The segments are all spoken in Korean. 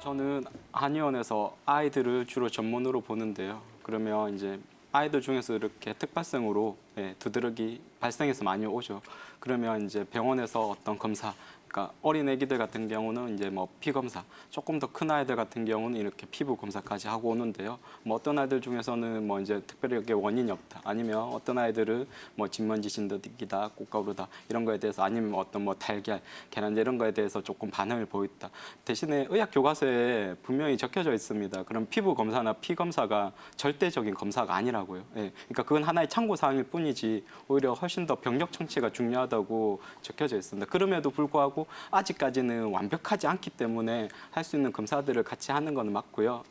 저는 한의원에서 아이들을 주로 전문으로 보는데요. 그러면 이제 아이들 중에서 이렇게 특발성으로 두드러기 발생해서 많이 오죠. 그러면 이제 병원에서 어떤 검사, 그러니까 어린 애기들 같은 경우는 이제 뭐 피 검사, 조금 더 큰 아이들 같은 경우는 이렇게 피부 검사까지 하고 오는데요. 뭐 어떤 아이들 중에서는 뭐 이제 특별하게 원인이 없다, 아니면 어떤 아이들은 뭐 진먼지 진드기다, 꽃가루다 이런 거에 대해서, 아니면 어떤 뭐 달걀, 계란제 이런 거에 대해서 조금 반응을 보였다. 대신에 의학 교과서에 분명히 적혀져 있습니다. 그럼 피부 검사나 피 검사가 절대적인 검사가 아니라고요. 그러니까 그건 하나의 참고 사항일 뿐이지 오히려 훨씬 더 병력 청취가 중요하다고 적혀져 있습니다. 그럼에도 불구하고 아직까지는 완벽하지 않기 때문에 할 수 있는 검사들을 같이 하는 건 맞고요.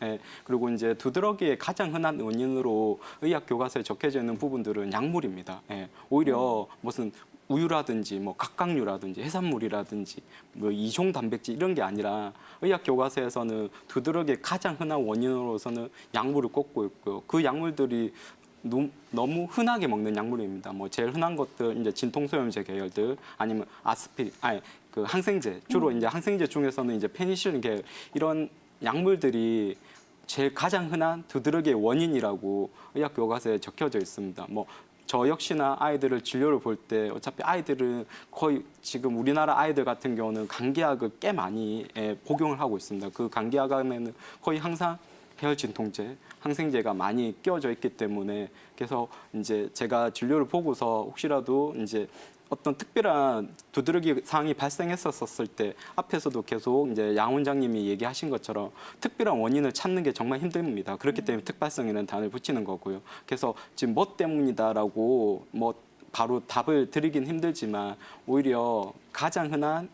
그리고 이제 두드러기의 가장 흔한 원인으로 의학 교과서에 적혀져 있는 부분들은 약물입니다. 오히려 무슨 우유라든지 뭐 각각류라든지 해산물이라든지 뭐 이종 단백질 이런 게 아니라 의학 교과서에서는 두드러기의 가장 흔한 원인으로서는 약물을 꼽고 있고요. 그 약물들이 너무 흔하게 먹는 약물입니다. 뭐 제일 흔한 것들 이제 진통소염제 계열들, 아니면 아스피린, 그 항생제, 주로 이제 항생제 중에서는 이제 페니실린 계열, 이런 약물들이 제일 가장 흔한 두드러기의 원인이라고 의학 교과서에 적혀져 있습니다. 뭐 저 역시나 아이들을 진료를 볼 때 어차피 아이들은 거의 지금 우리나라 아이들 같은 경우는 감기약을 꽤 많이 복용을 하고 있습니다. 그 감기약에는 거의 항상 폐혈 진통제, 항생제가 많이 끼워져 있기 때문에, 그래서 이제 제가 진료를 보고서 혹시라도 이제 어떤 특별한 두드러기 상황이 발생했었을 때 앞에서도 계속 이제 양 원장님이 얘기하신 것처럼 특별한 원인을 찾는 게 정말 힘듭니다. 그렇기 때문에 특발성이라는 단어를 붙이는 거고요. 그래서 지금 뭐 때문이다라고 뭐 바로 답을 드리긴 힘들지만 오히려 가장 흔한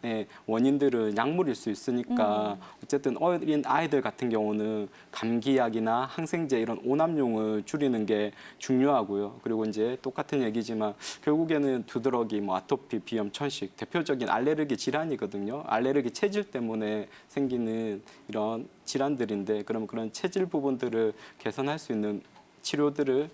원인들은 약물일 수 있으니까 어쨌든 어린 아이들 같은 경우는 감기약이나 항생제 이런 오남용을 줄이는 게 중요하고요. 그리고 이제 똑같은 얘기지만 결국에는 두드러기, 뭐 아토피, 비염, 천식 대표적인 알레르기 질환이거든요. 알레르기 체질 때문에 생기는 이런 질환들인데, 그럼 그런 체질 부분들을 개선할 수 있는 치료들을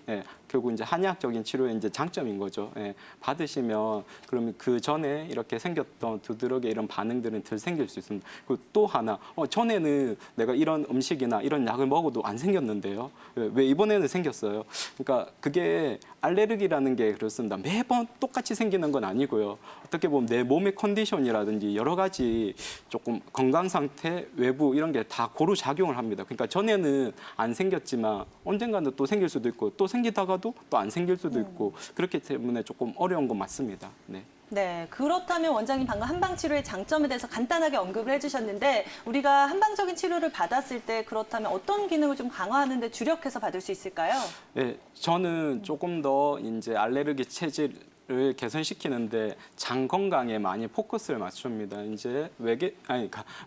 결국 이제 한의학적인 치료의 이제 장점인 거죠. 받으시면 그러면 그 전에 이렇게 생겼던 두드러기 이런 반응들은 덜 생길 수 있습니다. 그리고 또 하나, 전에는 내가 이런 음식이나 이런 약을 먹어도 안 생겼는데요. 왜 이번에는 생겼어요? 그러니까 그게 알레르기라는 게 그렇습니다. 매번 똑같이 생기는 건 아니고요. 어떻게 보면 내 몸의 컨디션이라든지 여러 가지 조금 건강 상태, 외부 이런 게 다 고루 작용을 합니다. 그러니까 전에는 안 생겼지만 언젠가는 또 생길 수도 있고, 또 생기다가도 또 안 생길 수도 있고, 그렇기 때문에 조금 어려운 건 맞습니다. 네. 네, 그렇다면 원장님 방금 한방치료의 장점에 대해서 간단하게 언급을 해주셨는데, 우리가 한방적인 치료를 받았을 때 그렇다면 어떤 기능을 좀 강화하는 데 주력해서 받을 수 있을까요? 네, 저는 조금 더 이제 알레르기 체질을 개선시키는데 장 건강에 많이 포커스를 맞춥니다. 이제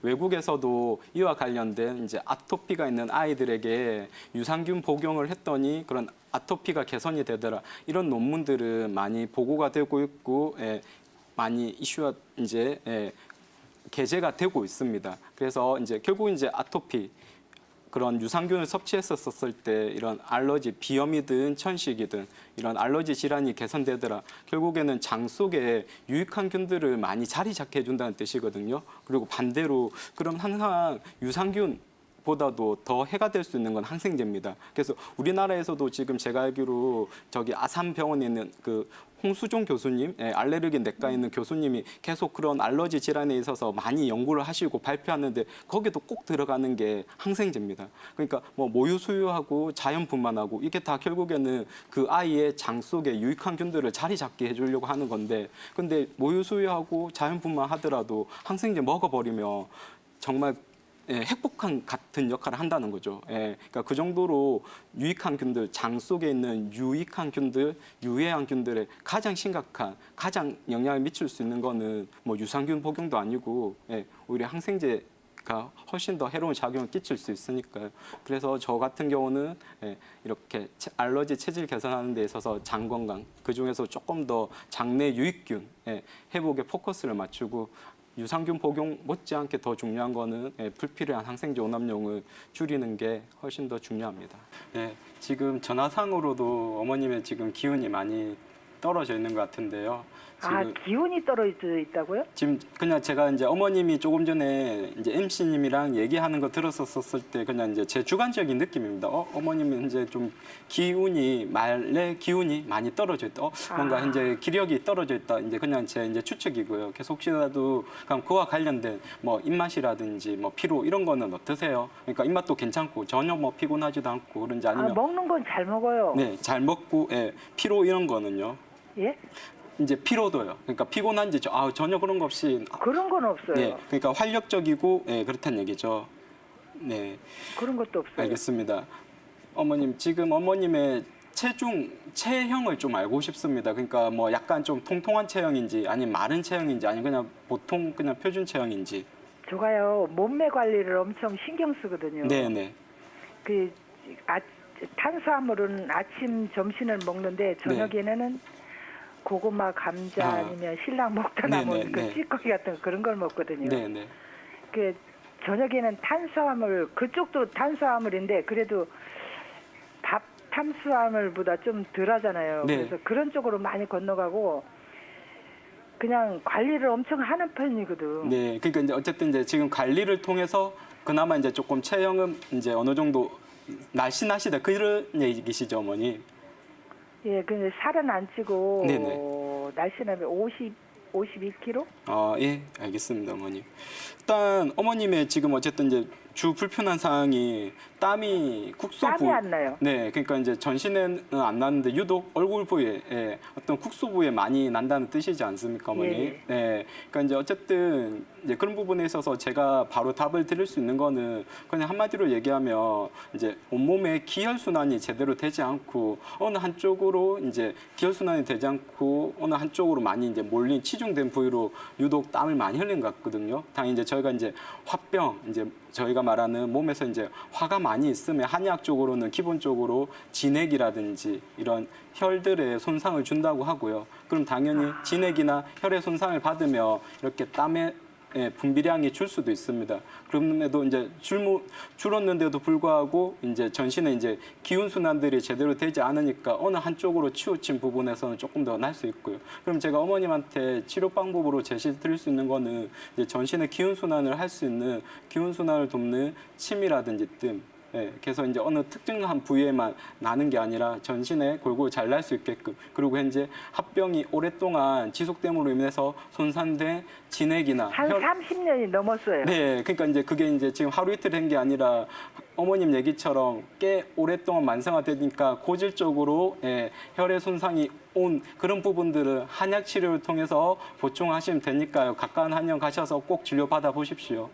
외국에서도 이와 관련된 이제 아토피가 있는 아이들에게 유산균 복용을 했더니 그런 아토피가 개선이 되더라, 이런 논문들은 많이 보고가 되고 있고 많이 이슈가 이제 게재가 되고 있습니다. 그래서 이제 결국 이제 아토피, 그런 유산균을 섭취했었을 때 이런 알러지, 비염이든 천식이든 이런 알러지 질환이 개선되더라, 결국에는 장 속에 유익한 균들을 많이 자리 잡게 해준다는 뜻이거든요. 그리고 반대로 그럼 항상 유산균 보다도 더 해가 될 수 있는 건 항생제입니다. 그래서 우리나라에서도 지금 제가 알기로 저기 아산병원에 있는 그 홍수종 교수님, 알레르기 내과에 있는 교수님이 계속 그런 알러지 질환에 있어서 많이 연구를 하시고 발표하는데 거기도 꼭 들어가는 게 항생제입니다. 그러니까 뭐 모유 수유하고 자연 분만하고 이게 다 결국에는 그 아이의 장 속에 유익한 균들을 자리 잡게 해주려고 하는 건데, 근데 모유 수유하고 자연 분만하더라도 항생제 먹어버리면 정말 핵폭탄 같은 역할을 한다는 거죠. 그러니까 그 정도로 유익한 균들, 장 속에 있는 유익한 균들, 유해한 균들의 가장 심각한, 가장 영향을 미칠 수 있는 거는 뭐 유산균 복용도 아니고 오히려 항생제가 훨씬 더 해로운 작용을 끼칠 수 있으니까요. 그래서 저 같은 경우는 이렇게 알러지 체질 개선하는 데 있어서 장 건강, 그중에서 조금 더 장내 유익균 회복에 포커스를 맞추고, 유산균 복용 못지않게 더 중요한 거는 불필요한 항생제 오남용을 줄이는 게 훨씬 더 중요합니다. 네, 지금 전화상으로도 어머님의 지금 기운이 많이 떨어져 있는 것 같은데요. 아, 지금 기운이 떨어져 있다고요? 지금 그냥 제가 이제 어머님이 조금 전에 이제 MC님이랑 얘기하는 거 들었었을 때 그냥 이제 제 주관적인 느낌입니다. 어머님은 이제 좀 기운이 말의 기운이 많이 떨어져 있다. 뭔가 이제 기력이 떨어져 있다. 이제 그냥 제 이제 추측이고요. 그래서 혹시라도 그럼 그와 관련된 뭐 입맛이라든지 뭐 피로 이런 거는 어떠세요? 그러니까 입맛도 괜찮고 전혀 뭐 피곤하지도 않고 그런지 아, 아니면 먹는 건 잘 먹어요. 네, 잘 먹고 예, 피로 이런 거는요. 예? 이제 피로도요. 그러니까 피곤한지 전혀 그런 거 없이 그런 건 없어요. 네, 그러니까 활력적이고 예, 그렇다는 얘기죠. 네, 그런 것도 없어요. 알겠습니다. 어머님 지금 어머님의 체형을 좀 알고 싶습니다. 그러니까 뭐 약간 좀 통통한 체형인지 아니면 마른 체형인지 아니면 그냥 보통 그냥 표준 체형인지. 제가요 몸매 관리를 엄청 신경 쓰거든요. 네, 네, 그 탄수화물은 아침, 점심을 먹는데 저녁에는 고구마, 감자 아. 아니면 신랑 먹다 남은 네네, 그 네. 찌꺼기 같은 거 그런 걸 먹거든요. 네, 네. 그 저녁에는 탄수화물 그쪽도 탄수화물인데 그래도 밥 탄수화물보다 좀 덜하잖아요. 네. 그래서 그런 쪽으로 많이 건너가고 그냥 관리를 엄청 하는 편이거든. 네, 그러니까 이제 어쨌든 이제 지금 관리를 통해서 그나마 이제 조금 체형은 이제 어느 정도 날씬하시다 그런 얘기시죠, 어머니? 예, 근데 살은 안 찌고 네네. 날씬하면 52kg? 예, 알겠습니다, 어머니. 일단 어머님의 지금 어쨌든 이제 주 불편한 사항이 땀이 국소 땀이 안 나요. 네, 그러니까 이제 전신에는 안 나는데 유독 얼굴 부위에 어떤 국소 부위에 많이 난다는 뜻이지 않습니까, 어머니? 예. 네, 그러니까 이제 어쨌든 이제 그런 부분에 있어서 제가 바로 답을 드릴 수 있는 거는 그냥 한마디로 얘기하면 이제 온몸에 기혈 순환이 제대로 되지 않고 어느 한쪽으로 이제 기혈 순환이 되지 않고 어느 한쪽으로 많이 이제 몰린 치중된 부위로 유독 땀을 많이 흘린 것 같거든요. 당연히 이제 저희가 이제 화병 이제 저희가 말하는 몸에서 이제 화가 많이 있으면 한의학적으로는 기본적으로 진액이라든지 이런 혈들에 손상을 준다고 하고요. 그럼 당연히 진액이나 혈의 손상을 받으면 이렇게 땀의 분비량이 줄 수도 있습니다. 그럼에도 이제 줄었는데도 불구하고 이제 전신에 이제 기운 순환들이 제대로 되지 않으니까 어느 한쪽으로 치우친 부분에서는 조금 더 날 수 있고요. 그럼 제가 어머님한테 치료 방법으로 제시 드릴 수 있는 거는 이제 전신의 기운 순환을 할 수 있는 기운 순환을 돕는 침이라든지 뜸. 그래서 이제 어느 특정한 부위에만 나는 게 아니라 전신에 골고루 잘 날 수 있게끔 그리고 현재 합병이 오랫동안 지속됨으로 인해서 손상된 진액이나 한 30년이 넘었어요. 네, 그러니까 이제 그게 이제 지금 하루 이틀 된 게 아니라 어머님 얘기처럼 꽤 오랫동안 만성화되니까 고질적으로 혈의 손상이 온 그런 부분들을 한약 치료를 통해서 보충하시면 되니까요. 가까운 한의원 가셔서 꼭 진료 받아 보십시오.